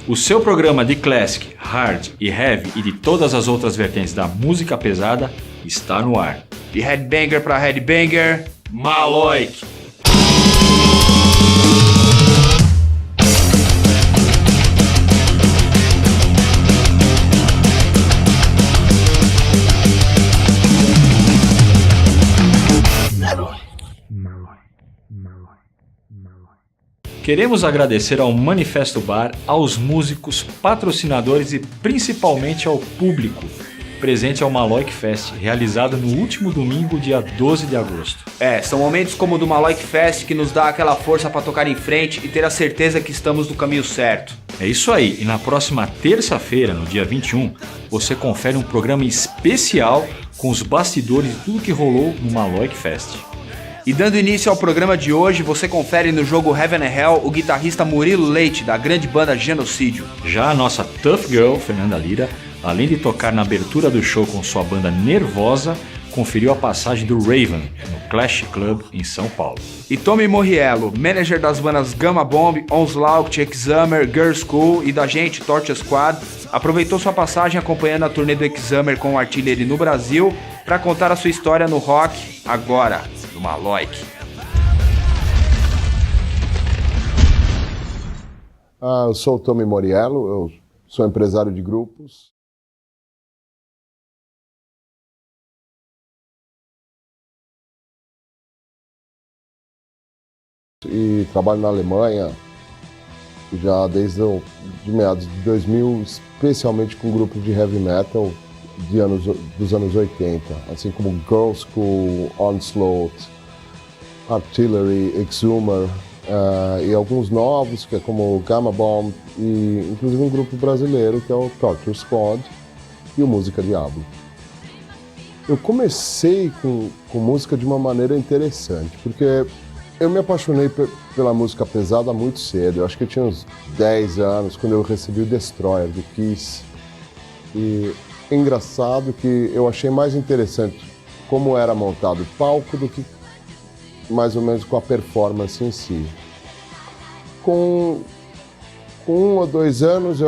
O seu programa de classic, hard e heavy e de todas as outras vertentes da música pesada está no ar. De headbanger pra headbanger, Maloik! Queremos agradecer ao Manifesto Bar, aos músicos, patrocinadores e principalmente ao público presente ao Maloik Fest, realizado no último domingo, dia 12 de agosto. São momentos como o do Maloik Fest que nos dá aquela força para tocar em frente e ter a certeza que estamos no caminho certo. É isso aí, e na próxima terça-feira, no dia 21, você confere um programa especial com os bastidores de tudo que rolou no Maloik Fest. E dando início ao programa de hoje, você confere no jogo Heaven and Hell o guitarrista Murillo Leite, da grande banda Genocídio. Já a nossa Tough Girl, Fernanda Lira, além de tocar na abertura do show com sua banda Nervosa, conferiu a passagem do Raven no Clash Club em São Paulo. E Tommy Morriello, manager das bandas Gama Bomb, Onslaught, Exumer, Girlschool e da gente Torture Squad, aproveitou sua passagem acompanhando a turnê do Exumer com o Artillery no Brasil para contar a sua história no rock, agora, do Maloik. Eu sou o Tommy Morriello, eu sou empresário de grupos. E trabalho na Alemanha já desde de meados de 2000, especialmente com grupos de heavy metal dos anos 80, assim como Girlschool, Onslaught, Artillery, Exumer, e alguns novos, que é como Gama Bomb, e inclusive um grupo brasileiro que é o Torture Squad e o Música Diablo. Eu comecei com música de uma maneira interessante, porque eu me apaixonei pela música pesada muito cedo. Eu acho que eu tinha uns 10 anos quando eu recebi o Destroyer do Kiss. E é engraçado que eu achei mais interessante como era montado o palco do que mais ou menos com a performance em si. Com 1 ou 2 anos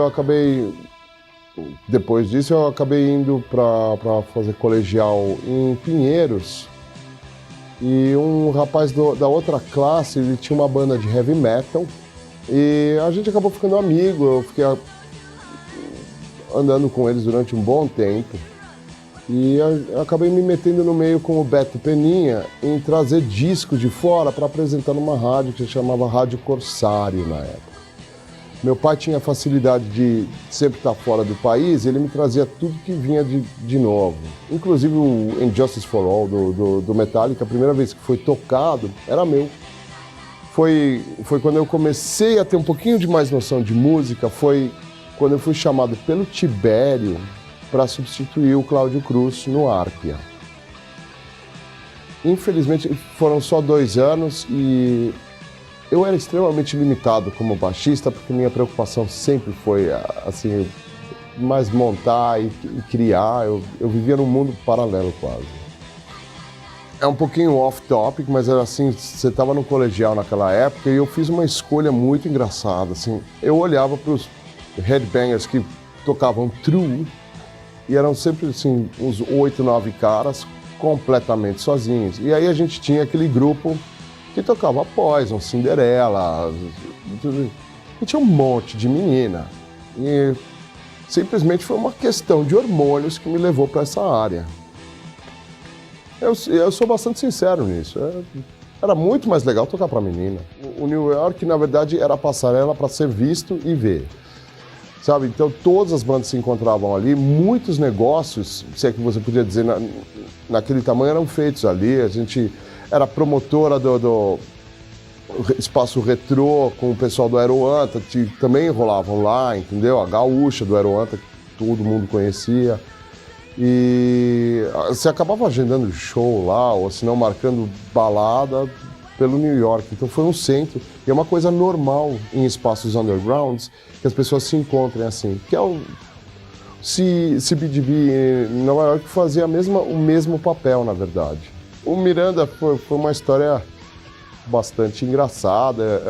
depois disso eu acabei indo para fazer colegial em Pinheiros. E um rapaz da outra classe, ele tinha uma banda de heavy metal e a gente acabou ficando amigo. Eu fiquei andando com eles durante um bom tempo e eu acabei me metendo no meio com o Beto Peninha em trazer discos de fora para apresentar numa rádio que se chamava Rádio Corsário na época. Meu pai tinha facilidade de sempre estar fora do país, ele me trazia tudo que vinha de novo. Inclusive o Injustice for All do Metallica, a primeira vez que foi tocado, era meu. Foi quando eu comecei a ter um pouquinho de mais noção de música, foi quando eu fui chamado pelo Tibério para substituir o Cláudio Cruz no Árpia. Infelizmente foram só 2 anos e eu era extremamente limitado como baixista, porque minha preocupação sempre foi, assim, mais montar e criar. Eu vivia num mundo paralelo quase. É um pouquinho off-topic, mas era assim, você estava no colegial naquela época e eu fiz uma escolha muito engraçada. Assim, eu olhava para os headbangers que tocavam true e eram sempre assim, uns 8, 9 caras completamente sozinhos. E aí a gente tinha aquele grupo que tocava Poison, Cinderela, e tinha um monte de menina. E simplesmente foi uma questão de hormônios que me levou para essa área. Eu sou bastante sincero nisso. Era muito mais legal tocar para menina. O New York, na verdade, era a passarela para ser visto e ver. Sabe? Então todas as bandas se encontravam ali, muitos negócios, se é que você podia dizer, naquele tamanho eram feitos ali. A gente era promotora do espaço retrô com o pessoal do Aeroanta, que também rolavam lá, entendeu? A gaúcha do Aeroanta, que todo mundo conhecia. E você acabava agendando show lá, ou se não marcando balada pelo New York. Então foi um centro, e é uma coisa normal em espaços undergrounds que as pessoas se encontrem assim. Que é o CBGB em Nova York fazia o mesmo papel, na verdade. O Miranda foi uma história bastante engraçada.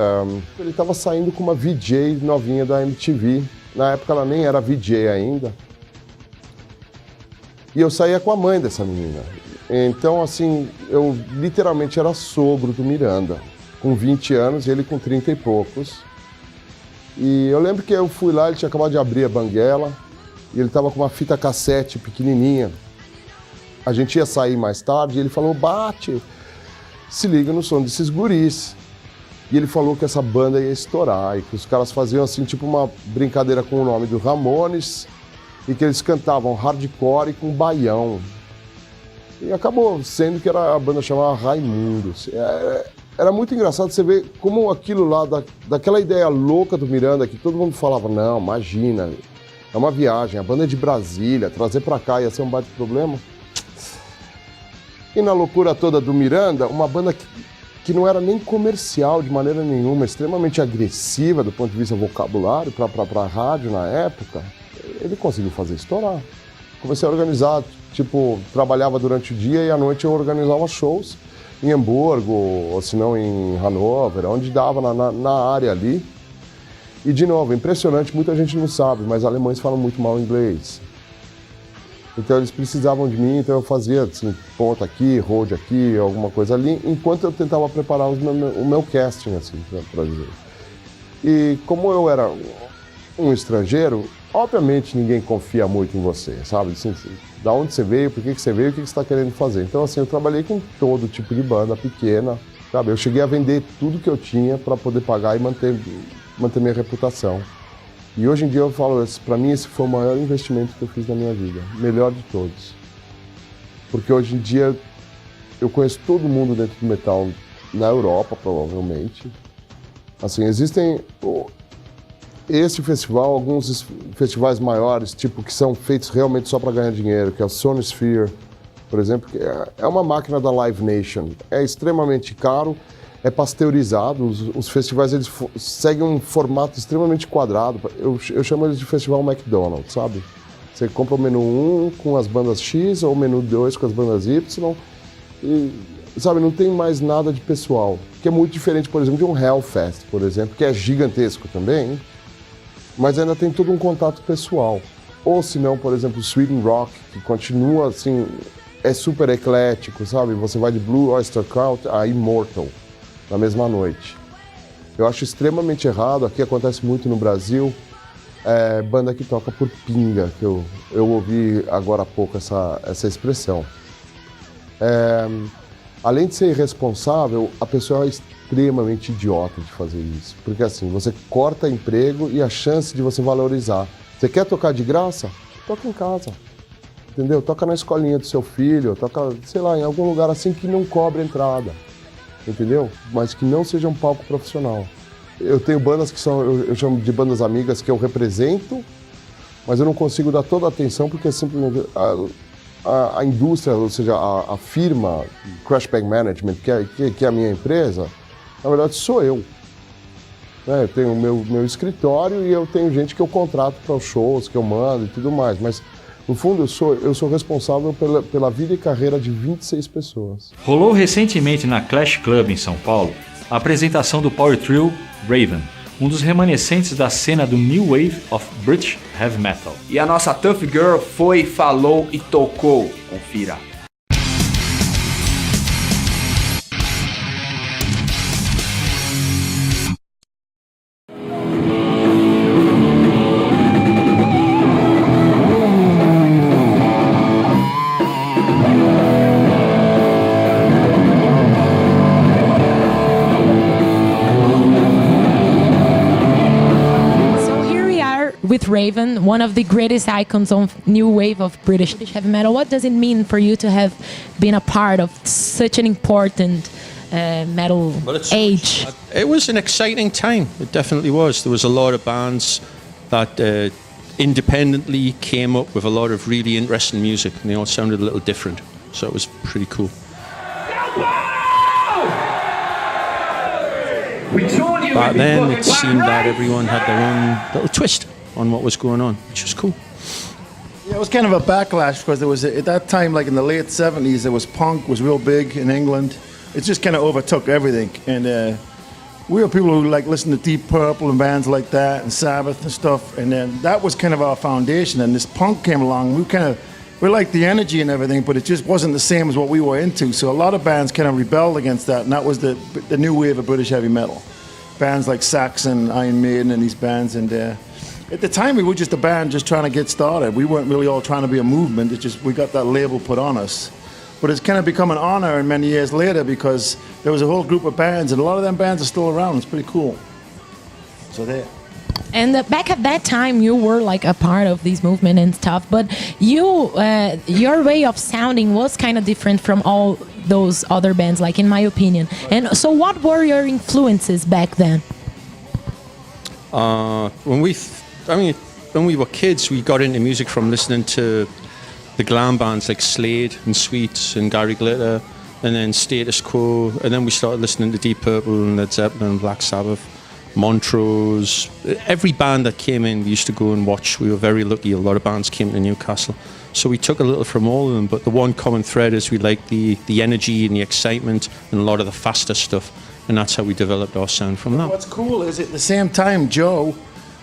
Ele estava saindo com uma VJ novinha da MTV Na época ela nem era VJ ainda. E eu saía com a mãe dessa menina. Então, assim, eu literalmente era sogro do Miranda, com 20 anos e ele com 30 e poucos. E eu lembro que eu fui lá, ele tinha acabado de abrir a banguela e ele tava com uma fita cassete pequenininha. A gente ia sair mais tarde e ele falou, bate, se liga no som desses guris. E ele falou que essa banda ia estourar e que os caras faziam assim, tipo uma brincadeira com o nome do Ramones e que eles cantavam hardcore com baião. E acabou sendo que a banda chamava Raimundos. Era muito engraçado você ver como aquilo lá, daquela ideia louca do Miranda, que todo mundo falava, não, imagina, é uma viagem, a banda é de Brasília, trazer pra cá ia ser um baita problema. E na loucura toda do Miranda, uma banda que não era nem comercial de maneira nenhuma, extremamente agressiva do ponto de vista vocabulário pra rádio na época, ele conseguiu fazer estourar. Comecei a organizar, tipo, trabalhava durante o dia e à noite eu organizava shows em Hamburgo, ou se não em Hannover, onde dava na área ali. E de novo, impressionante, muita gente não sabe, mas alemães falam muito mal inglês. Então eles precisavam de mim, então eu fazia assim, ponta aqui, hold aqui, alguma coisa ali, enquanto eu tentava preparar o meu casting, assim, pra dizer. E como eu era um estrangeiro, obviamente ninguém confia muito em você, sabe? Assim, da onde você veio, por que você veio, o que você está querendo fazer. Então, assim, eu trabalhei com todo tipo de banda pequena, sabe? Eu cheguei a vender tudo que eu tinha para poder pagar e manter minha reputação. E hoje em dia eu falo, para mim esse foi o maior investimento que eu fiz na minha vida, melhor de todos. Porque hoje em dia eu conheço todo mundo dentro do metal na Europa, provavelmente. Assim, existem esse festival, alguns festivais maiores, tipo, que são feitos realmente só para ganhar dinheiro, que é o Sonosphere, por exemplo, que é uma máquina da Live Nation. É extremamente caro, é pasteurizado, os festivais eles seguem um formato extremamente quadrado. Eu chamo eles de festival McDonald's, sabe? Você compra o menu 1 com as bandas X ou o menu 2 com as bandas Y e, sabe, não tem mais nada de pessoal. Que é muito diferente, por exemplo, de um Hellfest, por exemplo, que é gigantesco também, mas ainda tem todo um contato pessoal. Ou se não, por exemplo, o Sweden Rock, que continua assim, é super eclético, sabe? Você vai de Blue Oyster Cult a Immortal na mesma noite. Eu acho extremamente errado, aqui acontece muito no Brasil, banda que toca por pinga, que eu ouvi agora há pouco essa expressão. Além de ser irresponsável, a pessoa é extremamente idiota de fazer isso. Porque assim, você corta emprego e a chance de você valorizar. Você quer tocar de graça? Toca em casa. Entendeu? Toca na escolinha do seu filho, toca, sei lá, em algum lugar assim que não cobre entrada. Entendeu? Mas que não seja um palco profissional. Eu tenho bandas que são, eu chamo de bandas amigas que eu represento, mas eu não consigo dar toda a atenção porque simplesmente a indústria, ou seja, a firma Crash Bag Management, que é a minha empresa, na verdade sou eu. Eu tenho o meu escritório e eu tenho gente que eu contrato para os shows, que eu mando e tudo mais, mas no fundo eu sou responsável pela vida e carreira de 26 pessoas. Rolou recentemente na Clash Club em São Paulo a apresentação do Power Trio Raven, um dos remanescentes da cena do New Wave of British Heavy Metal. E a nossa Tough Girl foi, falou e tocou. Confira. With Raven, one of the greatest icons of new wave of British heavy metal. What does it mean for you to have been a part of such an important metal age? It was an exciting time. It definitely was. There was a lot of bands that independently came up with a lot of really interesting music, and they all sounded a little different. So it was pretty cool. Back then, it seemed that everyone had their own little twist on what was going on, which was cool. Yeah, it was kind of a backlash because there was at that time, like in the late 70s, there was punk was real big in England. It just kind of overtook everything, and we were people who like listened to Deep Purple and bands like that and Sabbath and stuff, and then that was kind of our foundation. And this punk came along. We liked the energy and everything, but it just wasn't the same as what we were into. So a lot of bands kind of rebelled against that, and that was the new wave of British heavy metal. Bands like Saxon, Iron Maiden, and these bands. And at the time, we were just a band just trying to get started. We weren't really all trying to be a movement. It's just we got that label put on us. But it's kind of become an honor and many years later because there was a whole group of bands, and a lot of them bands are still around. It's pretty cool. So there. And back at that time, you were like a part of this movement and stuff, but your way of sounding was kind of different from all those other bands, like in my opinion. And so what were your influences back then? When we were kids, we got into music from listening to the glam bands like Slade and Sweets and Gary Glitter, and then Status Quo, and then we started listening to Deep Purple and Led Zeppelin and Black Sabbath, Montrose. Every band that came in, we used to go and watch. We were very lucky. A lot of bands came to Newcastle, so we took a little from all of them. But the one common thread is we liked the energy and the excitement and a lot of the faster stuff, and that's how we developed our sound from that. What's cool is at the same time, Joe,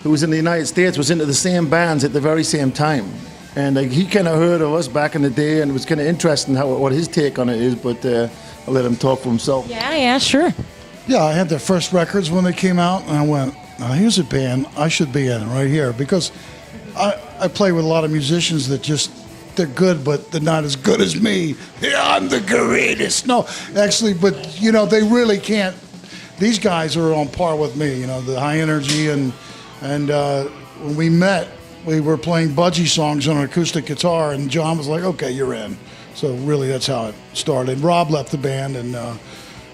who was in the United States, was into the same bands at the very same time. And he kind of heard of us back in the day, and it was kind of interesting what his take on it is, but I'll let him talk for himself. Yeah, sure. Yeah, I had their first records when they came out, and I went, now here's a band I should be in right here, because I play with a lot of musicians that they're good, but they're not as good as me. Yeah, I'm the greatest. No, actually, but, they really can't. These guys are on par with me, the high energy, and when we met, we were playing Budgie songs on an acoustic guitar, and John was like, okay, you're in. So really, that's how it started. Rob left the band, and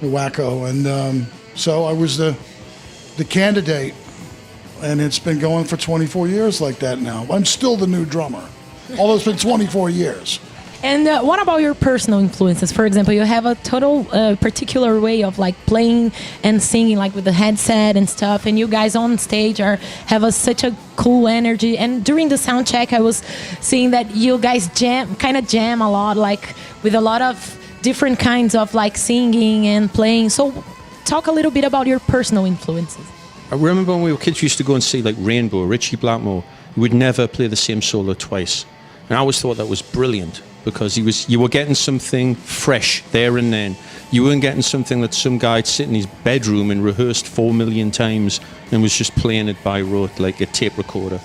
Wacko, and so I was the candidate, and it's been going for 24 years like that now. I'm still the new drummer, although it's been 24 years. And what about your personal influences? For example, you have a total particular way of like playing and singing, like with the headset and stuff. And you guys on stage have such a cool energy. And during the sound check, I was seeing that you guys jam a lot, like with a lot of different kinds of like singing and playing. So, talk a little bit about your personal influences. I remember when we were kids, we used to go and see like Rainbow, Richie Blackmore. He would never play the same solo twice, and I always thought that was brilliant. Because you were getting something fresh there and then. You weren't getting something that some guy had sit in his bedroom and rehearsed 4 million times and was just playing it by rote like a tape recorder.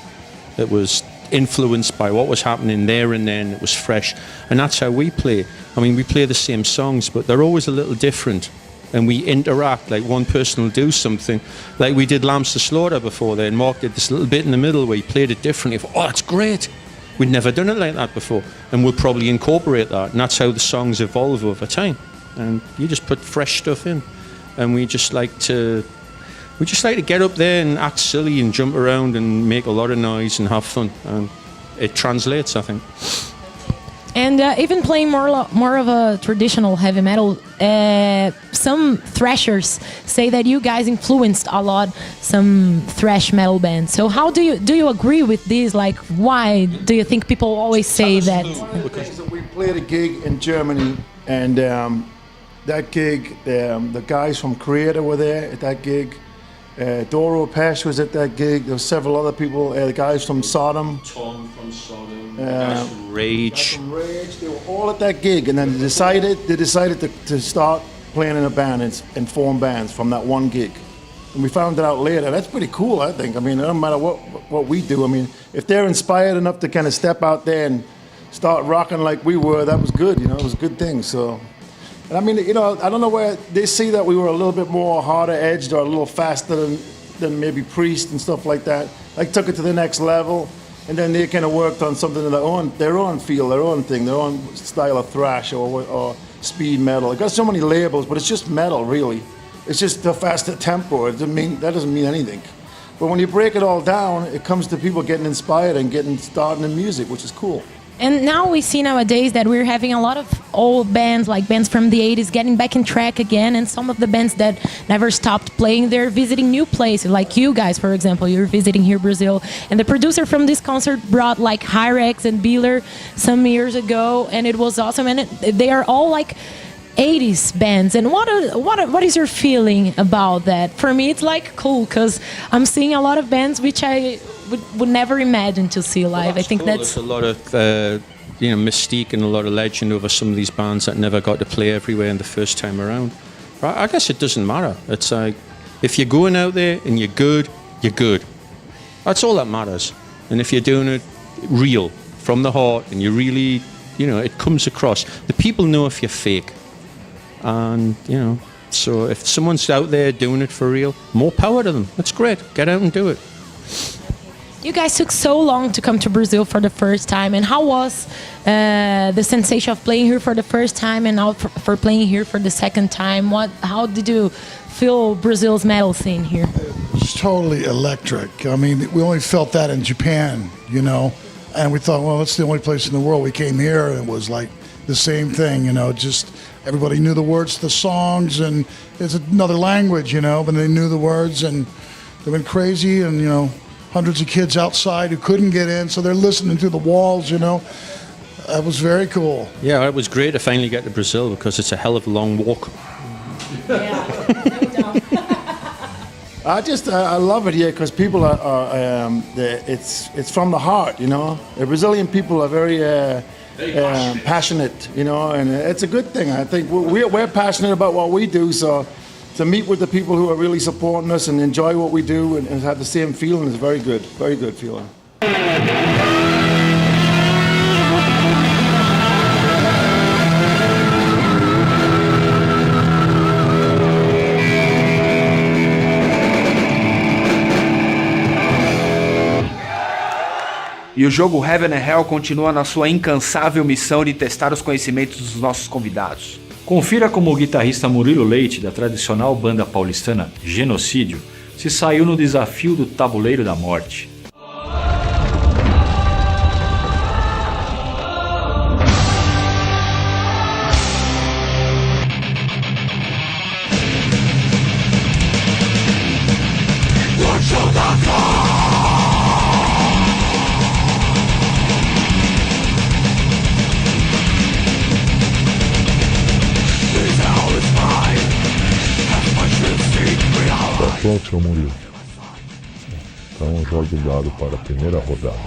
It was influenced by what was happening there and then. It was fresh. And that's how we play. I mean, we play the same songs, but they're always a little different. And we interact, like one person will do something. Like we did Lambs to Slaughter before then. Mark did this little bit in the middle where he played it differently. I thought, oh, that's great. We'd never done it like that before, and we'll probably incorporate that, and that's how the songs evolve over time. And you just put fresh stuff in, and we just like to get up there and act silly and jump around and make a lot of noise and have fun, and it translates, I think. And even playing more of a traditional heavy metal, some thrashers say that you guys influenced a lot some thrash metal bands. So how do you agree with this? Like, why do you think people always say that? We played a gig in Germany, and that gig, the guys from Creator were there at that gig. Doro Pesh was at that gig. There were several other people. The guys from Sodom. Tom from Sodom. Guys from Rage. They were all at that gig, and then they decided to start playing in a band and form bands from that one gig. And we found it out later. That's pretty cool, I think. I mean, it doesn't matter what we do. I mean, if they're inspired enough to kind of step out there and start rocking like we were, that was good. It was a good thing. So. And I mean, I don't know where they see that we were a little bit more harder edged or a little faster than maybe Priest and stuff like that. Like took it to the next level, and then they kind of worked on something of their own feel, their own thing, their own style of thrash or speed metal. It got so many labels, but it's just metal, really. It's just a faster tempo. That doesn't mean anything. But when you break it all down, it comes to people getting inspired and getting started in music, which is cool. And now we see nowadays that we're having a lot of old bands, like bands from the 80s, getting back in track again. And some of the bands that never stopped playing, they're visiting new places. Like you guys, for example, you're visiting here Brazil. And the producer from this concert brought like Hyrex and Beeler some years ago. And it was awesome. And they are all like 80s bands, and what is your feeling about that? For me, it's like cool because I'm seeing a lot of bands which I would never imagine to see live. I think cool. that's There's a lot of mystique and a lot of legend over some of these bands that never got to play everywhere in the first time around. I guess it doesn't matter. It's like if you're going out there and you're good, you're good. That's all that matters. And if you're doing it real from the heart and you really, it comes across. The people know if you're fake. And, so if someone's out there doing it for real, more power to them. That's great. Get out and do it. You guys took so long to come to Brazil for the first time, and how was the sensation of playing here for the first time and now for playing here for the second time? How did you feel Brazil's metal scene here? It's totally electric. I mean, we only felt that in Japan, and we thought, well, it's the only place in the world. We came here and it was like the same thing, just everybody knew the words to the songs, and it's another language, but they knew the words, and they've been crazy, and hundreds of kids outside who couldn't get in, so they're listening through the walls, That was very cool. Yeah, it was great to finally get to Brazil because it's a hell of a long walk. Yeah, no doubt. I love it here because people it's from the heart, The Brazilian people are very passionate, and it's a good thing. I think we're passionate about what we do, so to meet with the people who are really supporting us and enjoy what we do and have the same feeling is very good feeling. E o jogo Heaven and Hell continua na sua incansável missão de testar os conhecimentos dos nossos convidados. Confira como o guitarrista Murillo Leite, da tradicional banda paulistana Genocídio, se saiu no desafio do Tabuleiro da Morte. Pronto, seu Murillo. Então jogue o dado para a primeira rodada.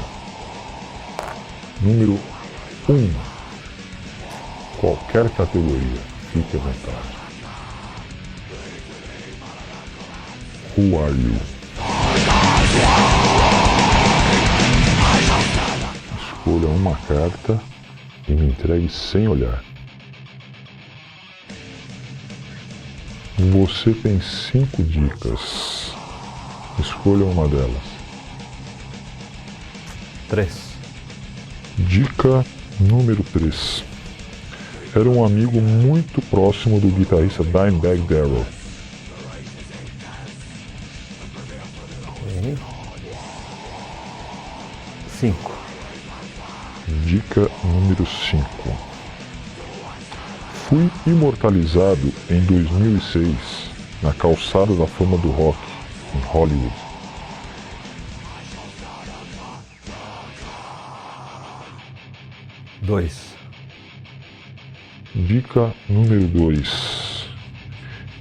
Número 1. Qualquer categoria. Fique à vontade. Who are you? Escolha uma carta e me entregue sem olhar. Você tem 5 dicas. Escolha uma delas. 3. Dica número 3. Era um amigo muito próximo do guitarrista Dimebag Darrell. 5. Dica número 5. Fui imortalizado em 2006 na calçada da fama do rock em Hollywood. 2. Dica número 2.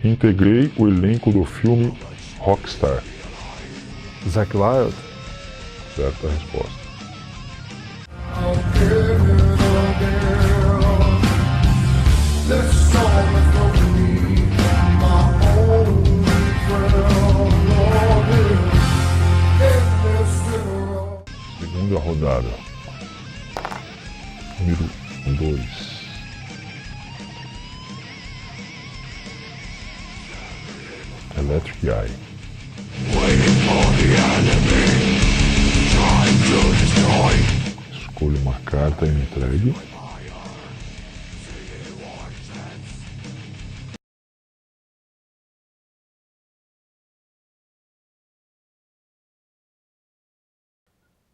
Integrei o elenco do filme Rockstar. Zakk Wylde. Certa resposta. Segunda rodada. Número 2. Electric Eye. Escolha uma carta e me entregue.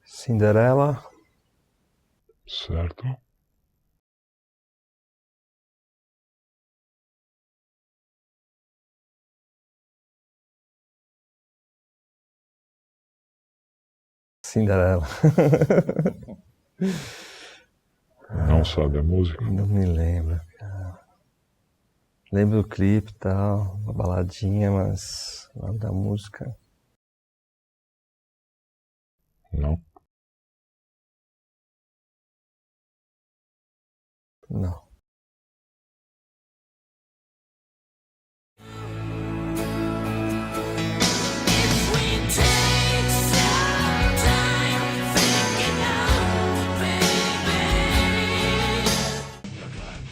Cinderela. Certo. Cinderela. Não sabe a música? Não me lembro, cara. Lembro do clipe e tal, uma baladinha, mas o nome da música. Não. Não.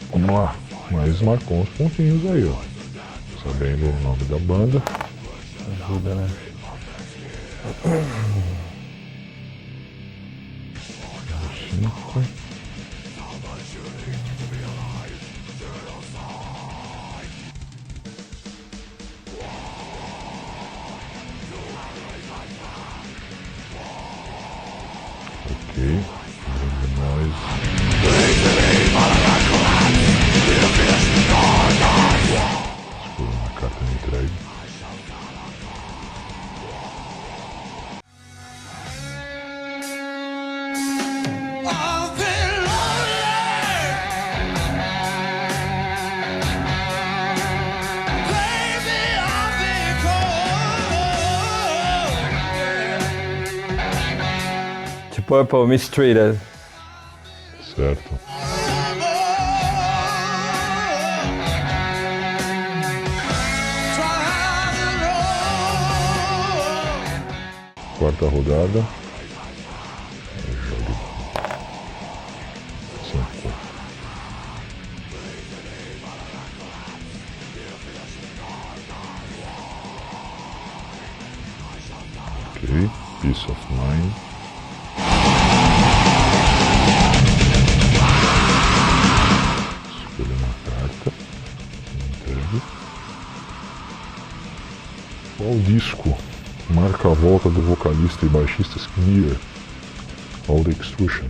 Vamos lá, mas marcou uns pontinhos aí, ó. Sabendo o nome da banda. Ajuda, né? Ok, nós. Escolha uma carta de entregue. Purple Mistreated. Certo. Quarta rodada. Jogue 5. Ok, Peace of Mind. Escolha uma carta. Entregue. Qual disco marca a volta do vocalista e baixista Skinner ao The Extrusion?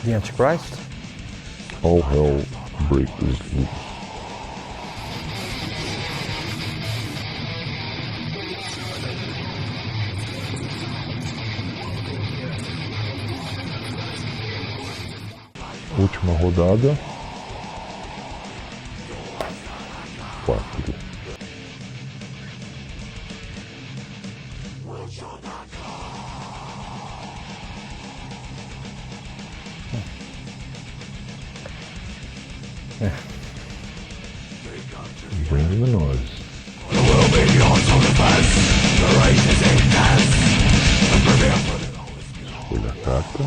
The Antichrist? All Hell Breaks Loose. Última rodada. 4. Bring the noise. Escolha a carta.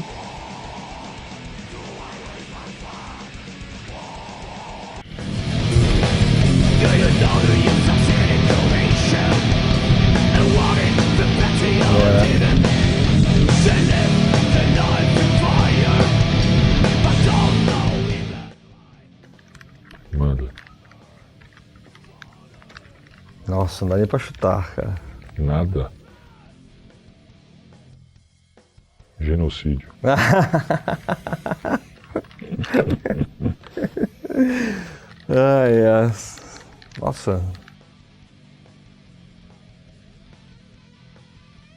Manda. Nossa, não dá nem pra chutar, cara. Nada. Genocídio. Ai, nossa.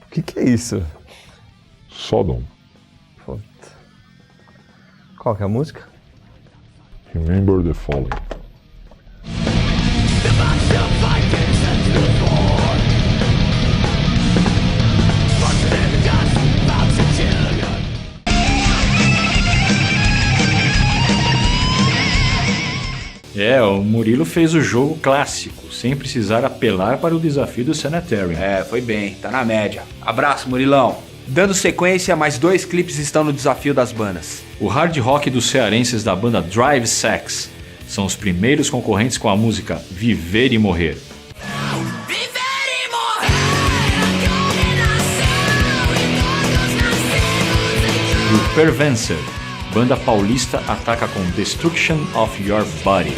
O que é isso? Sodom. Puta. Qual que é a música? Remember the Fallen. O Murillo fez o jogo clássico, sem precisar apelar para o desafio do Sanitarium. Foi bem, tá na média. Abraço, Murilão. Dando sequência, mais 2 clipes estão no desafio das bandas. O hard rock dos cearenses da banda Drive Sex são os primeiros concorrentes com a música Viver e Morrer. O Pervencer, banda paulista, ataca com Destruction of Your Body.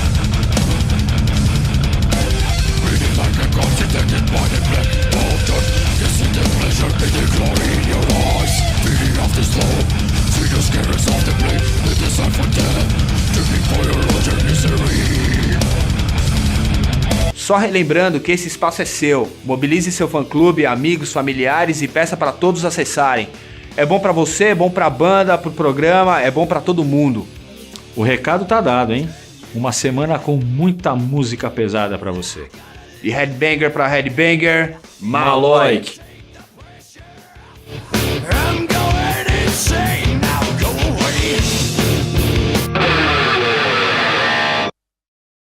Só relembrando que esse espaço é seu. Mobilize seu fã-clube, amigos, familiares e peça para todos acessarem. É bom pra você, é bom pra banda, pro programa, é bom pra todo mundo. O recado tá dado, hein? Uma semana com muita música pesada pra você. E headbanger pra headbanger, Maloik.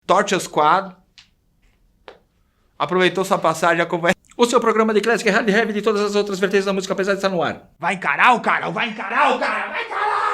Torture Squad. Aproveitou sua passagem, acompanha. O seu programa de classic, hard heavy e todas as outras vertentes da música pesada está no ar. Vai encarar o cara, vai encarar o cara, vai encarar!